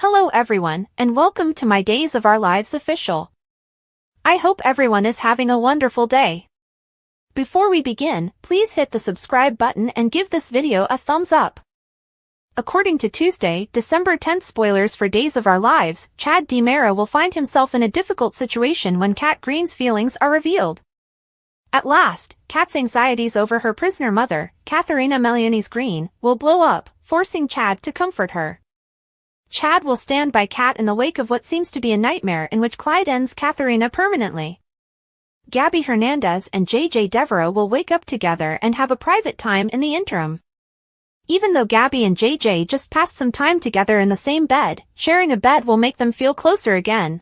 Hello everyone, and welcome to my Days of Our Lives official. I hope everyone is having a wonderful day. Before we begin, please hit the subscribe button and give this video a thumbs up. According to Tuesday, December 10th spoilers for Days of Our Lives, Chad DiMera will find himself in a difficult situation when Kat Green's feelings are revealed. At last, Kat's anxieties over her prisoner mother, Katharina Meliones Green, will blow up, forcing Chad to comfort her. Chad will stand by Kat in the wake of what seems to be a nightmare in which Clyde ends Katharina permanently. Gabby Hernandez and JJ Devereaux will wake up together and have a private time in the interim. Even though Gabby and JJ just passed some time together in the same bed, sharing a bed will make them feel closer again.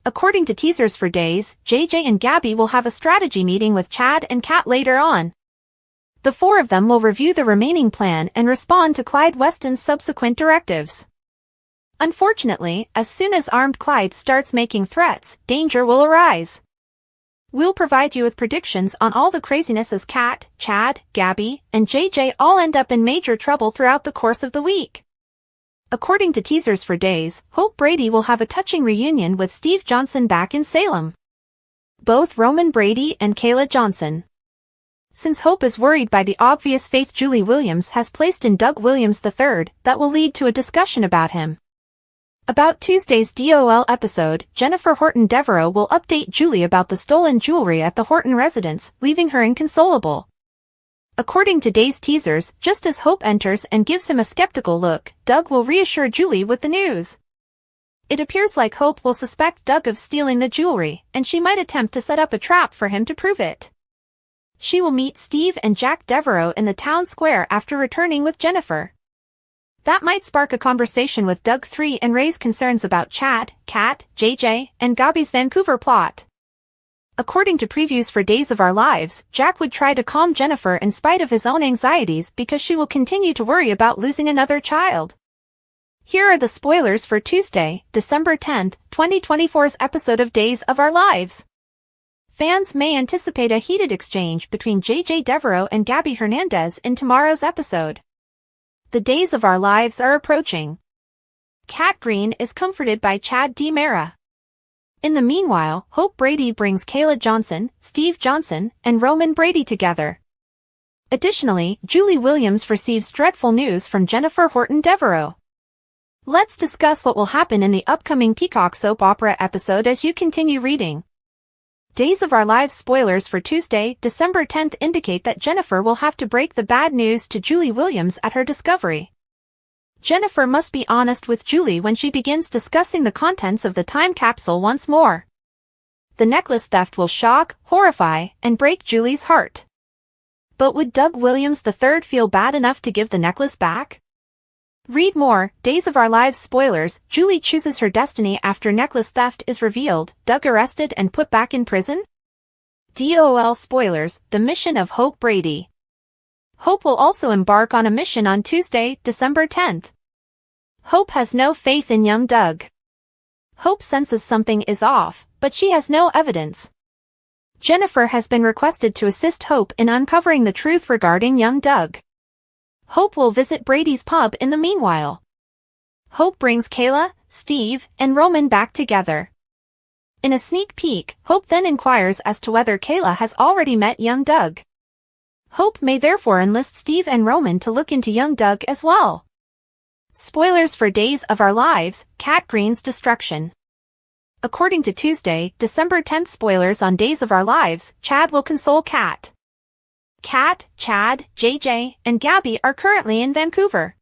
According to teasers for Days, JJ and Gabby will have a strategy meeting with Chad and Kat later on. The four of them will review the remaining plan and respond to Clyde Weston's subsequent directives. Unfortunately, as soon as armed Clyde starts making threats, danger will arise. We'll provide you with predictions on all the craziness as Kat, Chad, Gabby, and JJ all end up in major trouble throughout the course of the week. According to teasers for Days, Hope Brady will have a touching reunion with Steve Johnson back in Salem. Both Roman Brady and Kayla Johnson. Since Hope is worried by the obvious faith Julie Williams has placed in Doug Williams III, that will lead to a discussion about him. About Tuesday's DOL episode, Jennifer Horton Devereaux will update Julie about the stolen jewelry at the Horton residence, leaving her inconsolable. According to Days teasers, just as Hope enters and gives him a skeptical look, Doug will reassure Julie with the news. It appears like Hope will suspect Doug of stealing the jewelry, and she might attempt to set up a trap for him to prove it. She will meet Steve and Jack Devereaux in the town square after returning with Jennifer. That might spark a conversation with Doug III and raise concerns about Chad, Kat, JJ, and Gabby's Vancouver plot. According to previews for Days of Our Lives, Jack would try to calm Jennifer in spite of his own anxieties because she will continue to worry about losing another child. Here are the spoilers for Tuesday, December 10th, 2024's episode of Days of Our Lives. Fans may anticipate a heated exchange between JJ Devereaux and Gabby Hernandez in tomorrow's episode. The days of our lives are approaching. Kat Green is comforted by Chad DiMera. In the meanwhile, Hope Brady brings Kayla Johnson, Steve Johnson, and Roman Brady together. Additionally, Julie Williams receives dreadful news from Jennifer Horton Devereaux. Let's discuss what will happen in the upcoming Peacock soap opera episode as you continue reading. Days of Our Lives spoilers for Tuesday, December 10th indicate that Jennifer will have to break the bad news to Julie Williams at her discovery. Jennifer must be honest with Julie when she begins discussing the contents of the time capsule once more. The necklace theft will shock, horrify, and break Julie's heart. But would Doug Williams III feel bad enough to give the necklace back? Read more, Days of Our Lives spoilers, Julie chooses her destiny after necklace theft is revealed, Doug arrested and put back in prison? DOL spoilers, the mission of Hope Brady. Hope will also embark on a mission on Tuesday, December 10th. Hope has no faith in young Doug. Hope senses something is off, but she has no evidence. Jennifer has been requested to assist Hope in uncovering the truth regarding young Doug. Hope will visit Brady's pub in the meanwhile. Hope brings Kayla, Steve, and Roman back together. In a sneak peek, Hope then inquires as to whether Kayla has already met young Doug. Hope may therefore enlist Steve and Roman to look into young Doug as well. Spoilers for Days of Our Lives, Kat Green's destruction. According to Tuesday, December 10th spoilers on Days of Our Lives, Chad will console Kat. Kat, Chad, JJ, and Gabby are currently in Vancouver.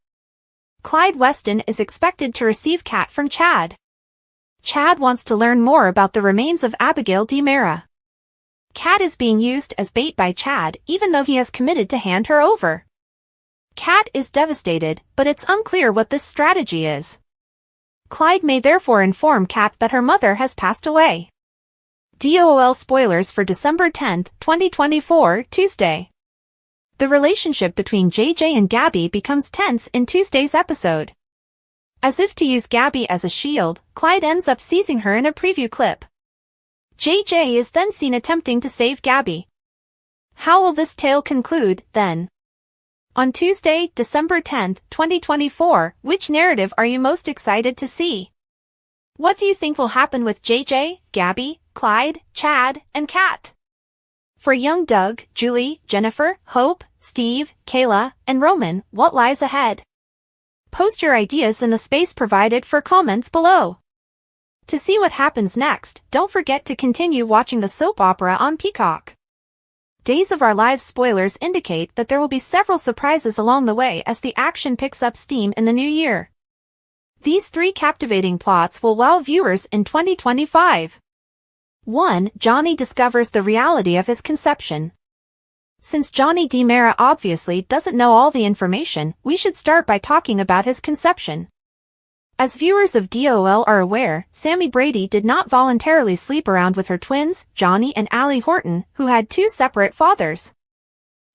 Clyde Weston is expected to receive Kat from Chad. Chad wants to learn more about the remains of Abigail DiMera. Kat is being used as bait by Chad even though he has committed to hand her over. Kat is devastated, but it's unclear what this strategy is. Clyde may therefore inform Kat that her mother has passed away. DOL spoilers for December 10th, 2024, Tuesday. The relationship between JJ and Gabby becomes tense in Tuesday's episode. As if to use Gabby as a shield, Clyde ends up seizing her in a preview clip. JJ is then seen attempting to save Gabby. How will this tale conclude, then? On Tuesday, December 10th, 2024, which narrative are you most excited to see? What do you think will happen with JJ, Gabby, Clyde, Chad, and Kat? For young Doug, Julie, Jennifer, Hope, Steve, Kayla, and Roman, what lies ahead? Post your ideas in the space provided for comments below. To see what happens next, don't forget to continue watching the soap opera on Peacock. Days of Our Lives spoilers indicate that there will be several surprises along the way as the action picks up steam in the new year. These 3 captivating plots will wow viewers in 2025. 1. Johnny discovers the reality of his conception. Since Johnny DiMera obviously doesn't know all the information, we should start by talking about his conception. As viewers of DOOL are aware, Sammy Brady did not voluntarily sleep around with her twins, Johnny and Allie Horton, who had 2 separate fathers.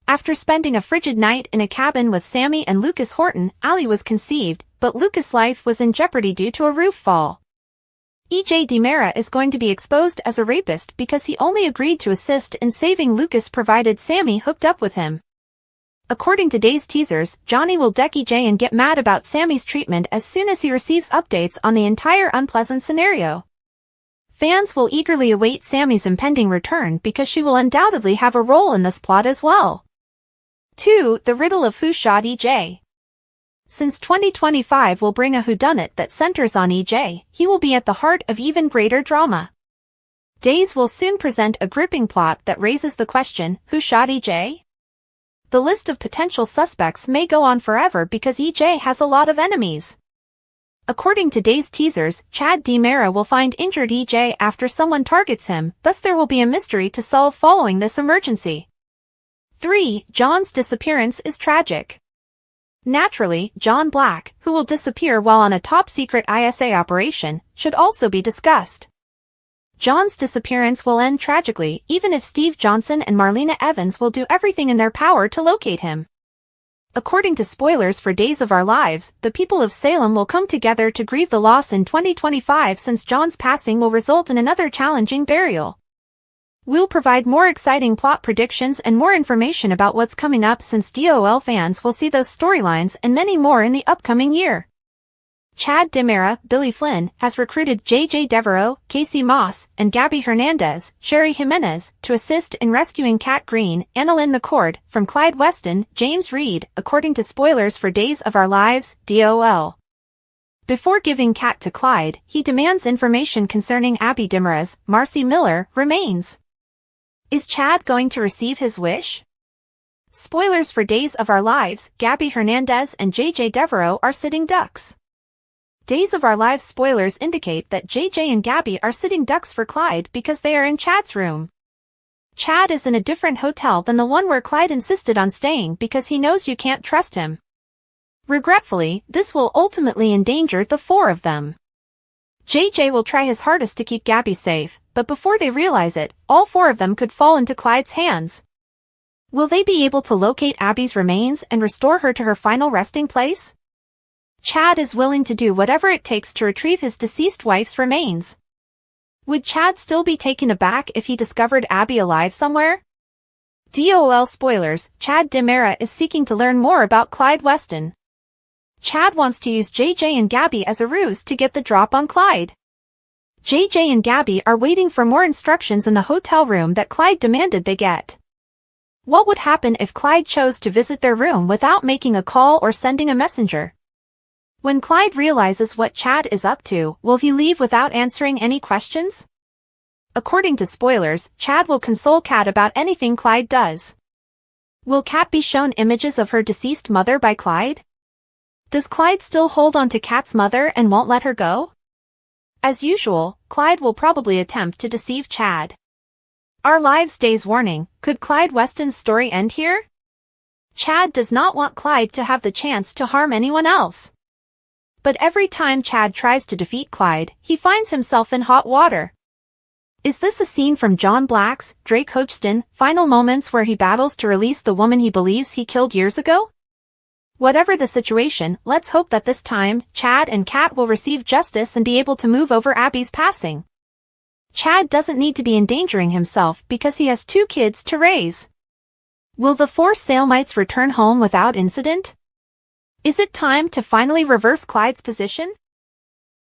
After spending a frigid night in a cabin with Sammy and Lucas Horton, Allie was conceived, but Lucas' life was in jeopardy due to a roof fall. EJ DiMera is going to be exposed as a rapist because he only agreed to assist in saving Lucas provided Sammy hooked up with him. According to Days teasers, Johnny will deck EJ and get mad about Sammy's treatment as soon as he receives updates on the entire unpleasant scenario. Fans will eagerly await Sammy's impending return because she will undoubtedly have a role in this plot as well. 2. The riddle of who shot EJ. Since 2025 will bring a whodunit that centers on EJ, he will be at the heart of even greater drama. Days will soon present a gripping plot that raises the question, who shot EJ? The list of potential suspects may go on forever because EJ has a lot of enemies. According to Days teasers, Chad DiMera will find injured EJ after someone targets him, thus there will be a mystery to solve following this emergency. 3. John's disappearance is tragic. Naturally, John Black, who will disappear while on a top-secret ISA operation, should also be discussed. John's disappearance will end tragically, even if Steve Johnson and Marlena Evans will do everything in their power to locate him. According to spoilers for Days of Our Lives, the people of Salem will come together to grieve the loss in 2025 since John's passing will result in another challenging burial. We'll provide more exciting plot predictions and more information about what's coming up since DOL fans will see those storylines and many more in the upcoming year. Chad DiMera, Billy Flynn, has recruited JJ Devereaux, Casey Moss, and Gabby Hernandez, Sherry Jimenez, to assist in rescuing Kat Green, Annalyn McCord, from Clyde Weston, James Reed, according to spoilers for Days of Our Lives, DOL. Before giving Kat to Clyde, he demands information concerning Abby DiMera's, Marcy Miller, remains. Is Chad going to receive his wish? Spoilers for Days of Our Lives, Gabby Hernandez and JJ Devereaux are sitting ducks. Days of Our Lives spoilers indicate that JJ and Gabby are sitting ducks for Clyde because they are in Chad's room. Chad is in a different hotel than the one where Clyde insisted on staying because he knows you can't trust him. Regretfully, this will ultimately endanger the 4 of them. JJ will try his hardest to keep Gabby safe, but before they realize it, all 4 of them could fall into Clyde's hands. Will they be able to locate Abby's remains and restore her to her final resting place? Chad is willing to do whatever it takes to retrieve his deceased wife's remains. Would Chad still be taken aback if he discovered Abby alive somewhere? DOL spoilers, Chad DiMera is seeking to learn more about Clyde Weston. Chad wants to use JJ and Gabby as a ruse to get the drop on Clyde. JJ and Gabby are waiting for more instructions in the hotel room that Clyde demanded they get. What would happen if Clyde chose to visit their room without making a call or sending a messenger? When Clyde realizes what Chad is up to, will he leave without answering any questions? According to spoilers, Chad will console Kat about anything Clyde does. Will Kat be shown images of her deceased mother by Clyde? Does Clyde still hold on to Kat's mother and won't let her go? As usual, Clyde will probably attempt to deceive Chad. Our Lives Days warning, could Clyde Weston's story end here? Chad does not want Clyde to have the chance to harm anyone else. But every time Chad tries to defeat Clyde, he finds himself in hot water. Is this a scene from John Black's, Drake Hodgson, final moments where he battles to release the woman he believes he killed years ago? Whatever the situation, let's hope that this time, Chad and Kat will receive justice and be able to move over Abby's passing. Chad doesn't need to be endangering himself because he has 2 kids to raise. Will the 4 Salemites return home without incident? Is it time to finally reverse Clyde's position?